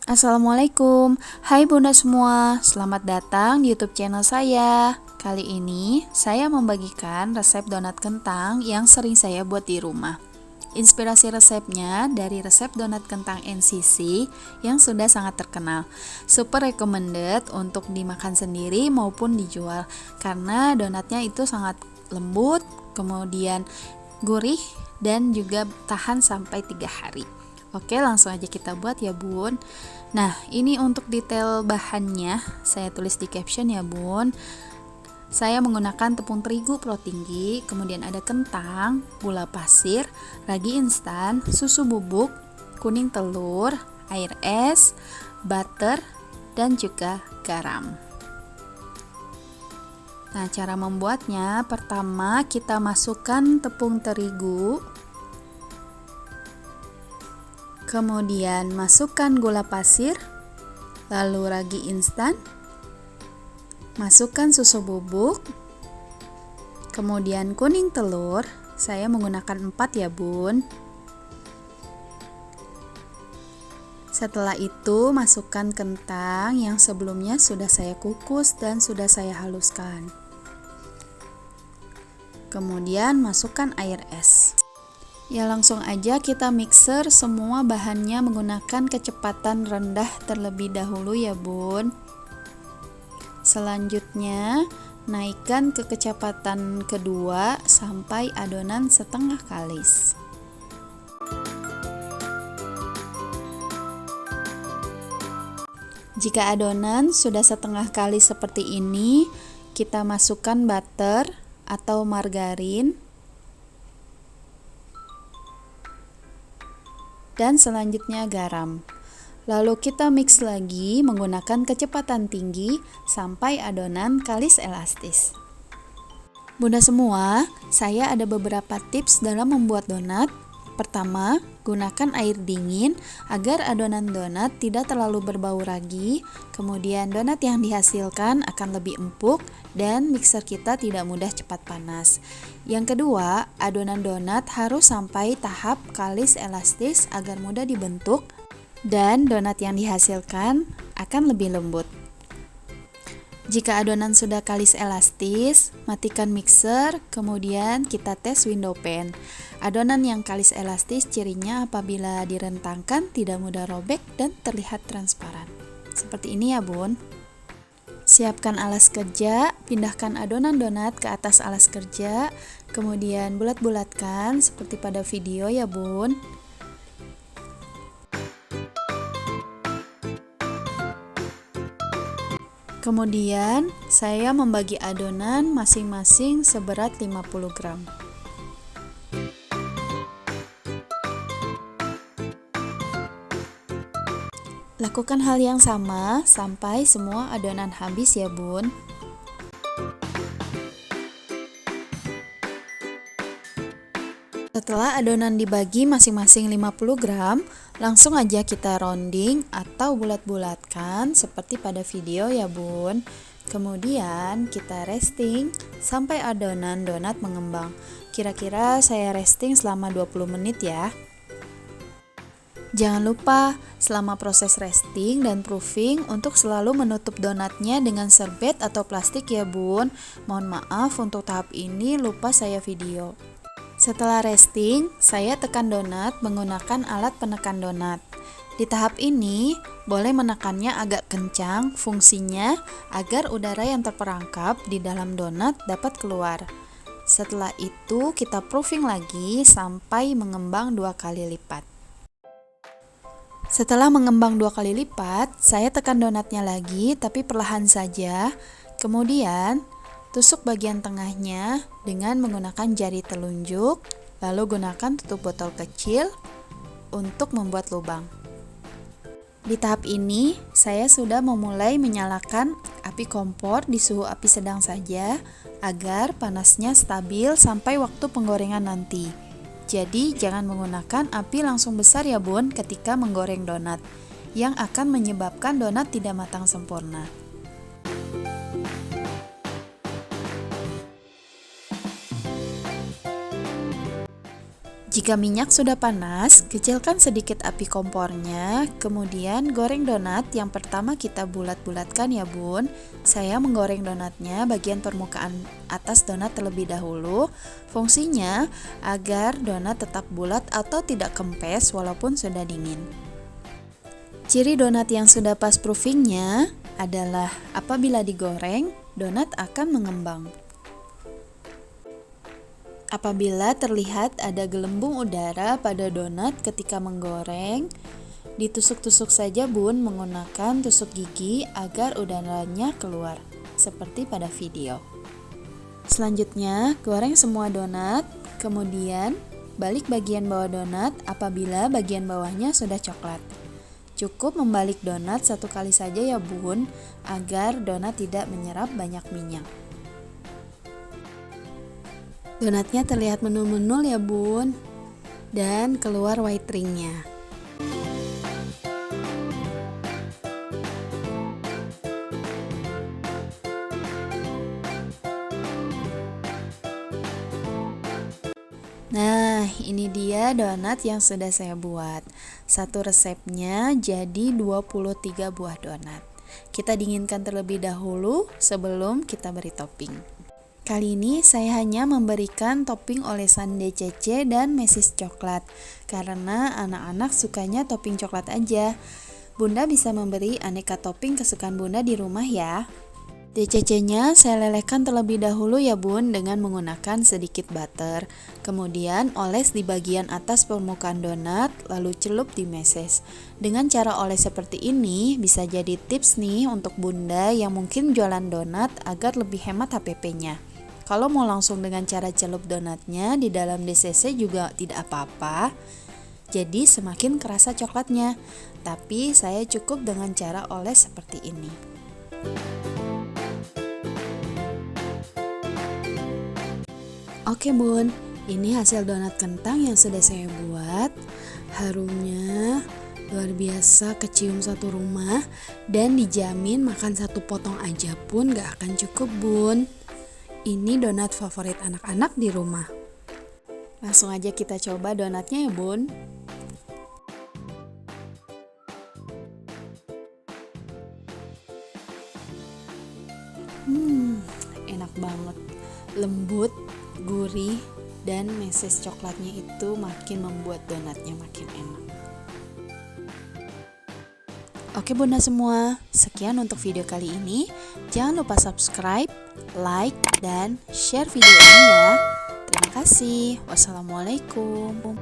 Assalamualaikum, hai bunda semua, selamat datang di YouTube channel saya. Kali ini saya membagikan resep donat kentang yang sering saya buat di rumah. Inspirasi resepnya dari resep donat kentang NCC yang sudah sangat terkenal. Super recommended untuk dimakan sendiri maupun dijual karena donatnya itu sangat lembut, kemudian gurih dan juga tahan sampai 3 hari. Oke, langsung aja kita buat ya bun. Nah, ini untuk detail bahannya saya tulis di caption ya bun. Saya menggunakan tepung terigu pro tinggi, kemudian ada kentang, gula pasir, ragi instan, susu bubuk, kuning telur, air es, butter, dan juga garam. Nah, cara membuatnya, pertama kita masukkan tepung terigu, kemudian masukkan gula pasir, lalu ragi instan, masukkan susu bubuk, kemudian kuning telur, saya menggunakan 4 ya bun. Setelah itu masukkan kentang yang sebelumnya sudah saya kukus dan sudah saya haluskan. Kemudian masukkan air es. Ya, langsung aja kita mixer semua bahannya menggunakan kecepatan rendah terlebih dahulu ya bun. Selanjutnya naikkan ke kecepatan kedua sampai adonan setengah kalis. Jika adonan sudah setengah kalis seperti ini, kita masukkan butter atau margarin. Dan selanjutnya garam. Lalu kita mix lagi menggunakan kecepatan tinggi sampai adonan kalis elastis. Bunda semua, saya ada beberapa tips dalam membuat donat. Pertama, gunakan air dingin agar adonan donat tidak terlalu berbau ragi. Kemudian donat yang dihasilkan akan lebih empuk dan mixer kita tidak mudah cepat panas. Yang kedua, adonan donat harus sampai tahap kalis elastis agar mudah dibentuk dan donat yang dihasilkan akan lebih lembut. Jika adonan sudah kalis elastis, matikan mixer, kemudian kita tes window pan. Adonan yang kalis elastis cirinya apabila direntangkan tidak mudah robek dan terlihat transparan. Seperti ini ya bun. Siapkan alas kerja, pindahkan adonan donat ke atas alas kerja, kemudian bulat-bulatkan seperti pada video ya bun. Kemudian saya membagi adonan masing-masing seberat 50 gram. Lakukan hal yang sama sampai semua adonan habis ya bun. Setelah adonan dibagi masing-masing 50 gram, langsung aja kita rounding atau bulat-bulatkan seperti pada video ya bun. Kemudian kita resting sampai adonan donat mengembang. Kira-kira saya resting selama 20 menit ya. Jangan lupa selama proses resting dan proofing untuk selalu menutup donatnya dengan serbet atau plastik ya bun. Mohon maaf untuk tahap ini lupa saya video. Setelah resting, saya tekan donat menggunakan alat penekan donat. Di tahap ini, boleh menekannya agak kencang, fungsinya agar udara yang terperangkap di dalam donat dapat keluar. Setelah itu, kita proofing lagi sampai mengembang 2 kali lipat. Setelah mengembang 2 kali lipat, saya tekan donatnya lagi tapi perlahan saja. Kemudian, tusuk bagian tengahnya dengan menggunakan jari telunjuk, lalu gunakan tutup botol kecil untuk membuat lubang. Di tahap ini, saya sudah memulai menyalakan api kompor di suhu api sedang saja agar panasnya stabil sampai waktu penggorengan nanti. Jadi, jangan menggunakan api langsung besar ya bun ketika menggoreng donat, yang akan menyebabkan donat tidak matang sempurna. Jika minyak sudah panas, kecilkan sedikit api kompornya, kemudian goreng donat. Yang pertama kita bulat-bulatkan ya bun. Saya menggoreng donatnya bagian permukaan atas donat terlebih dahulu. Fungsinya agar donat tetap bulat atau tidak kempes walaupun sudah dingin. Ciri donat yang sudah pas proofingnya adalah apabila digoreng, donat akan mengembang. Apabila terlihat ada gelembung udara pada donat ketika menggoreng, ditusuk-tusuk saja bun menggunakan tusuk gigi agar udaranya keluar, seperti pada video. Selanjutnya, goreng semua donat, kemudian balik bagian bawah donat apabila bagian bawahnya sudah coklat. Cukup membalik donat satu kali saja ya bun, agar donat tidak menyerap banyak minyak. Donatnya terlihat menul-menul ya bun, dan keluar white ringnya. Nah, ini dia donat yang sudah saya buat. Satu resepnya jadi 23 buah donat. Kita dinginkan terlebih dahulu sebelum kita beri topping. Kali ini saya hanya memberikan topping olesan DCC dan mesis coklat karena anak-anak sukanya topping coklat aja. Bunda bisa memberi aneka topping kesukaan Bunda di rumah ya. DCC-nya saya lelehkan terlebih dahulu ya bun dengan menggunakan sedikit butter. Kemudian oles di bagian atas permukaan donat lalu celup di meses. Dengan cara oles seperti ini bisa jadi tips nih untuk Bunda yang mungkin jualan donat agar lebih hemat HPP-nya. Kalau mau langsung dengan cara celup donatnya di dalam DCC juga tidak apa-apa. Jadi semakin kerasa coklatnya. Tapi saya cukup dengan cara oles seperti ini. Oke bun, ini hasil donat kentang yang sudah saya buat. Harumnya luar biasa, kecium satu rumah. Dan dijamin makan satu potong aja pun gak akan cukup bun. Ini donat favorit anak-anak di rumah. Langsung aja kita coba donatnya ya bun. Enak banget, lembut, gurih, dan meses coklatnya itu makin membuat donatnya makin enak. Oke bunda semua, sekian untuk video kali ini. Jangan lupa subscribe, like, dan share video ini ya. Terima kasih. Wassalamualaikum.